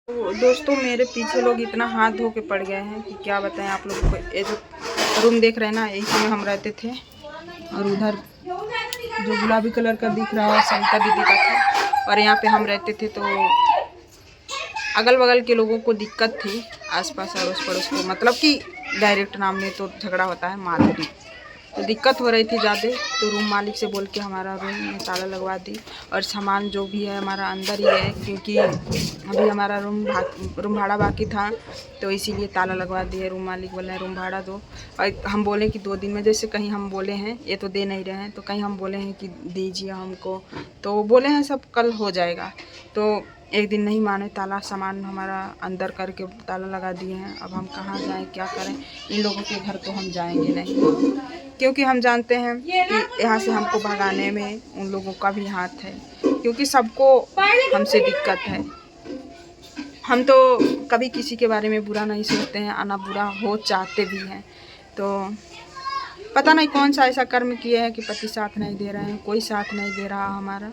तो दोस्तों मेरे पीछे लोग इतना हाथ धो के पड़ गए हैं कि क्या बताएं आप लोगों को। ये जो रूम देख रहे हैं ना, इसी में हम रहते थे। और उधर जो गुलाबी कलर का दिख रहा है सविता दीदी का था, और यहाँ पे हम रहते थे। तो अगल बगल के लोगों को दिक्कत थी, आसपास अड़ोस पड़ोस को, मतलब कि डायरेक्ट नाम में तो झगड़ा होता है माधुरी। तो दिक्कत हो रही थी ज़्यादा, तो रूम मालिक से बोल के हमारा रूम में ताला लगवा दी। और सामान जो भी है हमारा अंदर ही है, क्योंकि अभी हमारा रूम भाड़ा बाकी था, तो इसीलिए ताला लगवा दिए। रूम मालिक बोले रूम भाड़ा दो, और हम बोले कि 2 दिन में, जैसे कहीं हम बोले हैं, ये तो दे नहीं रहे हैं, तो कहीं हम बोले हैं कि दीजिए हमको, तो बोले हैं सब कल हो जाएगा। तो एक दिन नहीं माने, ताला सामान हमारा अंदर करके ताला लगा दिए हैं। अब हम कहाँ जाएं, क्या करें? इन लोगों के घर तो हम जाएंगे नहीं, क्योंकि हम जानते हैं कि यहाँ से हमको भगाने में उन लोगों का भी हाथ है, क्योंकि सबको हमसे दिक्कत है। हम तो कभी किसी के बारे में बुरा नहीं सोचते हैं, ना बुरा हो चाहते भी हैं। तो पता नहीं कौन सा ऐसा कर्म किए हैं कि पति साथ नहीं दे रहे हैं, कोई साथ नहीं दे रहा हमारा।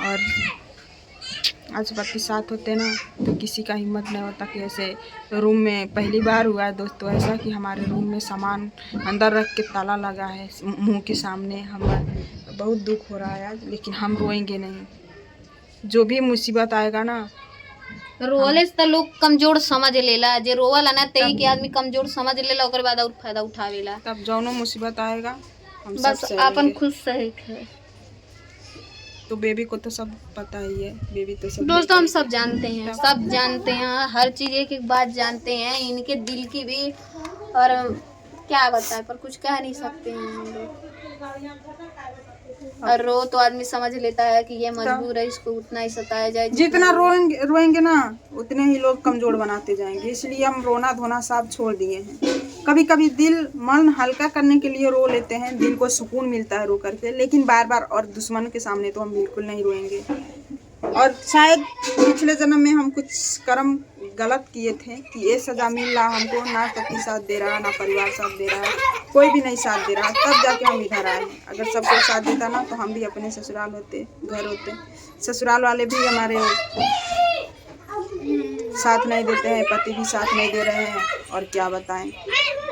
और आज पति साथ होते ना तो किसी का हिम्मत नहीं होता कि ऐसे रूम में। पहली बार हुआ है दोस्तों ऐसा कि हमारे रूम में सामान अंदर रख के ताला लगा है मुंह के सामने। हमें बहुत दुख हो रहा है आज, लेकिन हम रोएंगे नहीं। जो भी मुसीबत आएगा ना, रोले से लोग कमजोर समझ लेला, जे रोवला ना तई के आदमी कमजोर समझ लेला, ओकर बाद और फायदा उठावेला। तब जौनो मुसीबत आएगा हम बस सब अपन खुद सही है। तो बेबी को तो सब पता ही है, बेबी तो सब दोस्तों हम सब जानते हैं, सब जानते हैं, हर चीज एक एक बात जानते हैं, इनके दिल की भी। और क्या बताएं, पर कुछ कह नहीं सकते हैं हम लोग। और रो तो आदमी समझ लेता है कि ये मजबूर है, इसको उतना ही सताया जाए। जितना रोएंगे ना उतने ही लोग कमजोर बनाते जाएंगे। इसलिए हम रोना धोना सब छोड़ दिए हैं। कभी कभी दिल मन हल्का करने के लिए रो लेते हैं, दिल को सुकून मिलता है रो करके, लेकिन बार बार और दुश्मन के सामने तो हम बिल्कुल नहीं रोएंगे। और शायद पिछले जन्म में हम कुछ कर्म गलत किए थे कि ये सज़ा मिल रहा हमको। ना पति साथ दे रहा, ना परिवार साथ दे रहा, कोई भी नहीं साथ दे रहा, तब जाके हम इधर आए हैं। अगर सब कोई साथ देता ना तो हम भी अपने ससुराल होते, घर होते। ससुराल वाले भी हमारे साथ नहीं देते हैं, पति भी साथ नहीं दे रहे हैं। और क्या बताएं,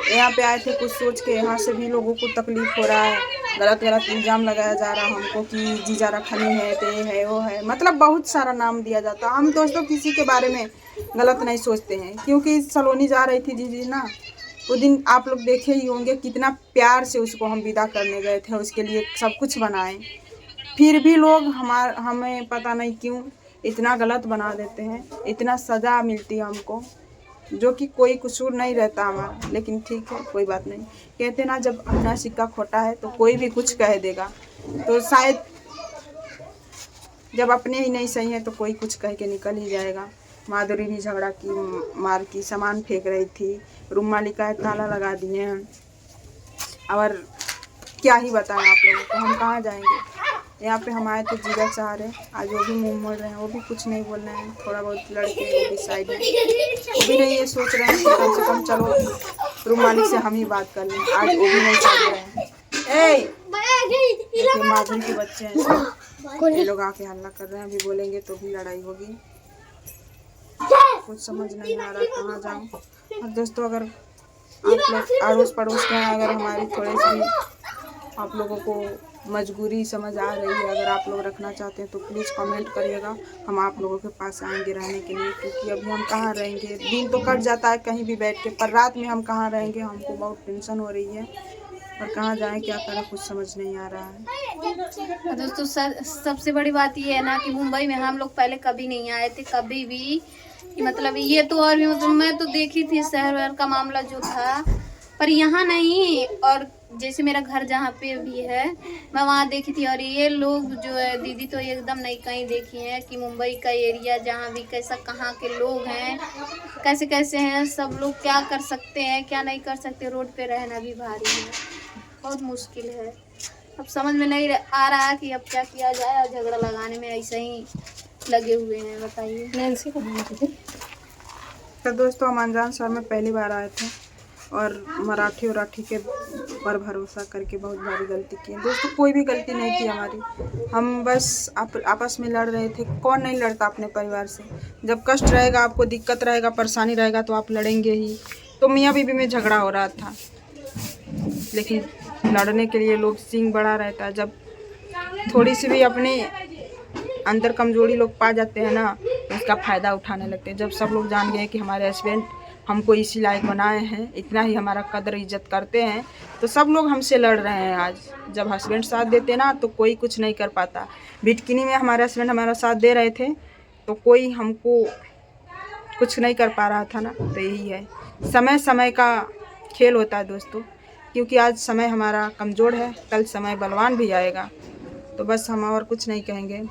यहाँ पे आए थे कुछ सोच के, यहाँ से भी लोगों को तकलीफ हो रहा है। गलत इल्ज़ाम लगाया जा रहा है हमको कि जीजा रखनी है, ते है, वो है, मतलब बहुत सारा नाम दिया जाता। हम दोस्तों किसी के बारे में गलत नहीं सोचते हैं, क्योंकि सलोनी जा रही थी जीजी ना, वो दिन आप लोग देखे ही होंगे कितना प्यार से उसको हम विदा करने गए थे, उसके लिए सब कुछ बनाए। फिर भी लोग हमें पता नहीं क्यों इतना गलत बना देते हैं, इतना सज़ा मिलती है हमको, जो कि कोई कसूर नहीं रहता हमारा। लेकिन ठीक है, कोई बात नहीं। कहते ना जब अपना सिक्का खोटा है तो कोई भी कुछ कह देगा, तो शायद जब अपने ही नहीं सही है तो कोई कुछ कह के निकल ही जाएगा। माधुरी भी झगड़ा की, मार की, सामान फेंक रही थी, रूम मालिका ताला लगा दिए हैं। और क्या ही बताएं आप लोगों को, हम कहाँ जाएंगे। यहाँ पे हम आए थे जीजा चाह रहे, आज वो भी मुंह मोड़ रहे हैं, वो भी कुछ नहीं बोल रहे हैं। थोड़ा बहुत लड़के वो भी साइड में, वो भी नहीं ये सोच रहे हैं कि कम से कम चलो रूम मालिक से हम ही बात कर लें। आज वो भी नहीं सोच रहे हैं। देखिए माधुरी के बच्चे हैं, ये लोग आके हल्ला कर रहे हैं, अभी बोलेंगे तो भी लड़ाई होगी। कुछ समझ नहीं आ रहा कहाँ जाऊँ। और दोस्तों अगर आप लोग अड़ोस पड़ोस के हैं, अगर हमारी थोड़ी सी आप लोगों को मजबूरी समझ आ रही है, अगर आप लोग रखना चाहते हैं तो प्लीज़ कमेंट करिएगा। हम आप लोगों के पास आएंगे रहने के लिए, क्योंकि अभी हम कहाँ रहेंगे। दिन तो कट जाता है कहीं भी बैठ के, पर रात में हम कहाँ रहेंगे। हमको बहुत टेंशन हो रही है, और कहाँ जाएं, क्या करें, कुछ समझ नहीं आ रहा है। दोस्तों सबसे बड़ी बात ये है ना कि मुंबई में हम लोग पहले कभी नहीं आए थे, कभी भी। मतलब ये तो, और भी मतलब मैं तो देखी थी शहर का मामला जो था, पर यहाँ नहीं। और जैसे मेरा घर जहाँ पे भी है, मैं वहाँ देखी थी। और ये लोग जो है दीदी तो एकदम नहीं कहीं देखी है कि मुंबई का एरिया जहाँ भी कैसा, कहाँ के लोग हैं, कैसे कैसे हैं सब लोग, क्या कर सकते हैं क्या नहीं कर सकते। रोड पे रहना भी भारी है, बहुत मुश्किल है। अब समझ में नहीं आ रहा कि अब क्या किया जाए, और झगड़ा लगाने में ऐसे ही लगे हुए हैं। बताइए। तो दोस्तों हम अनजान शहर में पहली बार आए थे, और मराठी के पर भरोसा करके बहुत बड़ी गलती की है दोस्तों। कोई भी गलती नहीं की हमारी, हम बस आपस में लड़ रहे थे। कौन नहीं लड़ता अपने परिवार से? जब कष्ट रहेगा, आपको दिक्कत रहेगा, परेशानी रहेगा तो आप लड़ेंगे ही। तो मियाँ बीवी में झगड़ा हो रहा था, लेकिन लड़ने के लिए लोग सींग बढ़ा रहता है। जब थोड़ी सी भी अपने अंदर कमजोरी लोग पा जाते हैं ना, तो इसका फ़ायदा उठाने लगते हैं। जब सब लोग जान गए कि हमारे हस्बैंड हमको इसी लायक बनाए हैं, इतना ही हमारा कदर इज्जत करते हैं, तो सब लोग हमसे लड़ रहे हैं आज। जब हस्बैंड साथ देते ना तो कोई कुछ नहीं कर पाता। भिटकिनी में हमारे हस्बैंड हमारा साथ दे रहे थे तो कोई हमको कुछ नहीं कर पा रहा था ना। तो यही है, समय समय का खेल होता है दोस्तों, क्योंकि आज समय हमारा कमज़ोर है, कल समय बलवान भी आएगा। तो बस हम और कुछ नहीं कहेंगे।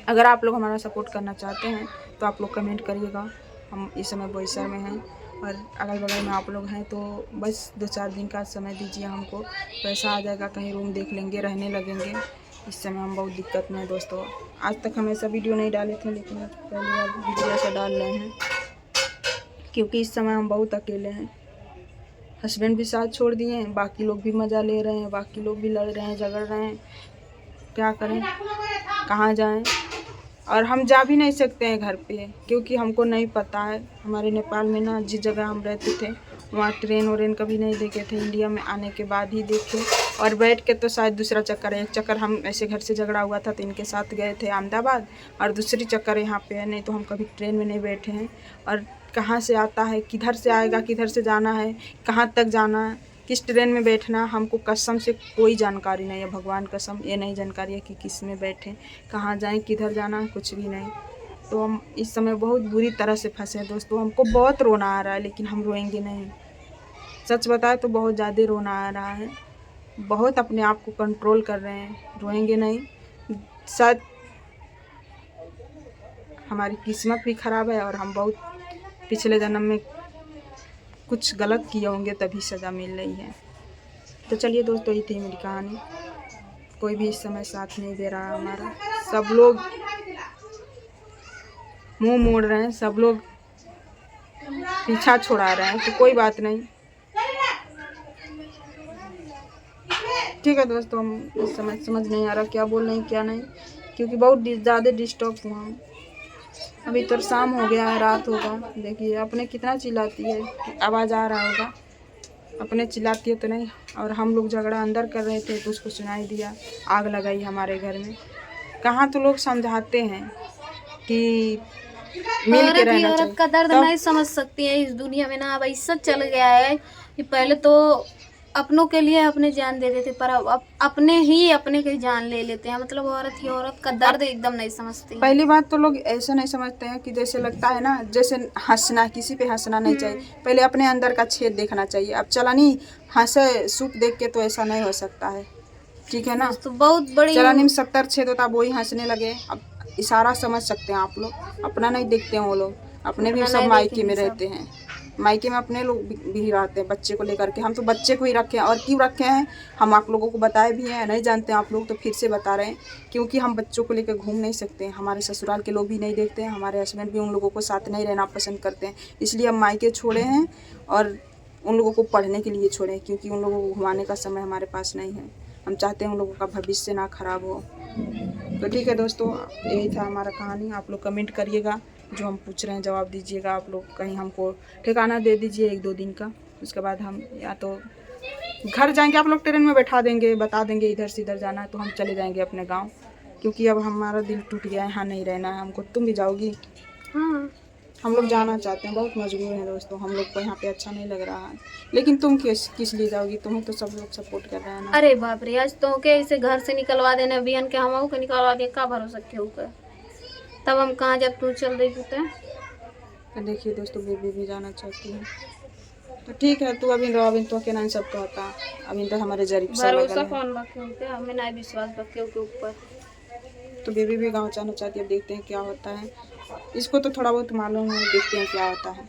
अगर आप लोग हमारा सपोर्ट करना चाहते हैं तो आप लोग कमेंट करिएगा। हम इस समय बोईसर में हैं और अगल बगल में आप लोग हैं, तो बस 2-4 दिन का समय दीजिए हमको, पैसा आ जाएगा, कहीं रूम देख लेंगे, रहने लगेंगे। इस समय हम बहुत दिक्कत में हैं दोस्तों। आज तक हम ऐसा वीडियो नहीं डाले थे, लेकिन पहली बार वीडियो ऐसा डाल रहे हैं, क्योंकि इस समय हम बहुत अकेले हैं। हस्बैंड भी साथ छोड़ दिए हैं, बाकी लोग भी मज़ा ले रहे हैं, बाकी लोग भी लड़ रहे हैं, झगड़ रहे हैं। क्या करें, कहाँ जाएं? और हम जा भी नहीं सकते हैं घर पे, क्योंकि हमको नहीं पता है। हमारे नेपाल में ना जिस जगह हम रहते थे वहाँ ट्रेन व्रेन कभी नहीं देखे थे, इंडिया में आने के बाद ही देखे। और बैठ के तो शायद दूसरा चक्कर है। एक चक्कर हम ऐसे घर से झगड़ा हुआ था तो इनके साथ गए थे अहमदाबाद, और दूसरी चक्कर यहाँ पे है। नहीं तो हम कभी ट्रेन में नहीं बैठे हैं। और कहाँ से आता है, किधर से आएगा, किधर से जाना है, कहाँ तक जाना है, किस ट्रेन में बैठना, हमको कसम से कोई जानकारी नहीं है। भगवान कसम ये नहीं जानकारी है कि किस में बैठें, कहाँ जाएं, किधर जाना, कुछ भी नहीं। तो हम इस समय बहुत बुरी तरह से फंसे हैं दोस्तों। हमको बहुत रोना आ रहा है, लेकिन हम रोएंगे नहीं। सच बताए तो बहुत ज़्यादा रोना आ रहा है, बहुत अपने आप को कंट्रोल कर रहे हैं, रोएंगे नहीं। शायद हमारी किस्मत भी ख़राब है और हम बहुत पिछले जन्म में कुछ गलत किए होंगे, तभी सज़ा मिल रही है। तो चलिए दोस्तों, ये थी मेरी कहानी। कोई भी इस समय साथ नहीं दे रहा हमारा, सब लोग मुंह मोड़ रहे हैं, सब लोग पीछा छुड़ा रहे हैं। तो कोई बात नहीं, ठीक है दोस्तों। हम इस समय समझ नहीं आ रहा क्या बोल रहे हैं क्या नहीं, क्योंकि बहुत ज़्यादा डिस्टर्ब हुआ हम। अभी तो शाम हो गया है, रात होगा। देखिए अपने कितना चिल्लाती है, आवाज़ आ रहा होगा। अपने चिल्लाती है तो नहीं, और हम लोग झगड़ा अंदर कर रहे थे तो उसको सुनाई दिया, आग लगाई हमारे घर में। कहाँ तो लोग समझाते हैं कि मिल के रहना चाहिए। औरत का दर्द नहीं समझ सकती है इस दुनिया में ना। अब ऐसा चल गया है कि पहले तो अपनों के लिए अपने जान दे देते, पर अब अपने ही अपने की जान ले लेते हैं। मतलब औरत ही औरत का दर्द एकदम नहीं समझती। पहली बात तो लोग ऐसा नहीं समझते हैं कि जैसे लगता है ना, जैसे हंसना, किसी पे हंसना नहीं चाहिए। पहले अपने अंदर का छेद देखना चाहिए। अब चला नहीं हंसे सूप देख के तो ऐसा नहीं हो सकता है, ठीक है ना। तो बहुत बड़ी चलानी में 70 छेद होता, वही हंसने लगे। अब इशारा समझ सकते हैं आप लोग, अपना नहीं देखते हैं वो लोग। अपने भी सब मायके में रहते हैं, मायके में अपने लोग भी रहते हैं बच्चे को लेकर के। हम तो बच्चे को ही रखे हैं, और क्यों रखे हैं हम आप लोगों को बताए भी हैं। नहीं जानते हैं आप लोग तो फिर से बता रहे हैं, क्योंकि हम बच्चों को लेकर घूम नहीं सकते हैं। हमारे ससुराल के लोग भी नहीं देखते हैं, हमारे हस्बैंड भी उन लोगों को साथ नहीं रहना पसंद करते हैं। इसलिए हम मायके छोड़े हैं और उन लोगों को पढ़ने के लिए छोड़े हैं, क्योंकि उन लोगों को घुमाने का समय हमारे पास नहीं है। हम चाहते हैं उन लोगों का भविष्य ना खराब हो। तो ठीक है दोस्तों, यही था हमारा कहानी। आप लोग कमेंट करिएगा, जो हम पूछ रहे हैं जवाब दीजिएगा। आप लोग कहीं हमको ठिकाना दे दीजिए 1-2 दिन का, उसके बाद हम या तो घर जाएंगे, आप लोग ट्रेन में बैठा देंगे, बता देंगे इधर से इधर जाना है, तो हम चले जाएंगे अपने गांव। क्योंकि अब हमारा दिल टूट गया है, यहाँ नहीं रहना है हमको। तुम भी जाओगी? हाँ, हम लोग जाना चाहते हैं, बहुत मजबूर हैं दोस्तों। हम लोग को यहाँ पे अच्छा नहीं लग रहा है, लेकिन तुम किस लिए जाओगी? तुम्हें तो सब लोग सपोर्ट कर रहे हैं ना। अरे बाप रे, आज तो के इसे घर से निकलवा देना बियन के, हम के निकलवा दिए, का भरोसा क्यों कर। तब हम कहाँ जब तू चल रही थी तो देखिए दोस्तों, बेबी भी जाना चाहती है। तो ठीक है, तू अभी रहो, अभी तो के नाम सब कहता, अभी तो हमारे जरीब से भरोसा कौन रखे होते, हमें नहीं विश्वास रखे के ऊपर। तो बेबी भी गाँव जाना चाहती है। अब देखते हैं क्या होता है। इसको तो थोड़ा बहुत मालूम है, देखते हैं क्या होता है।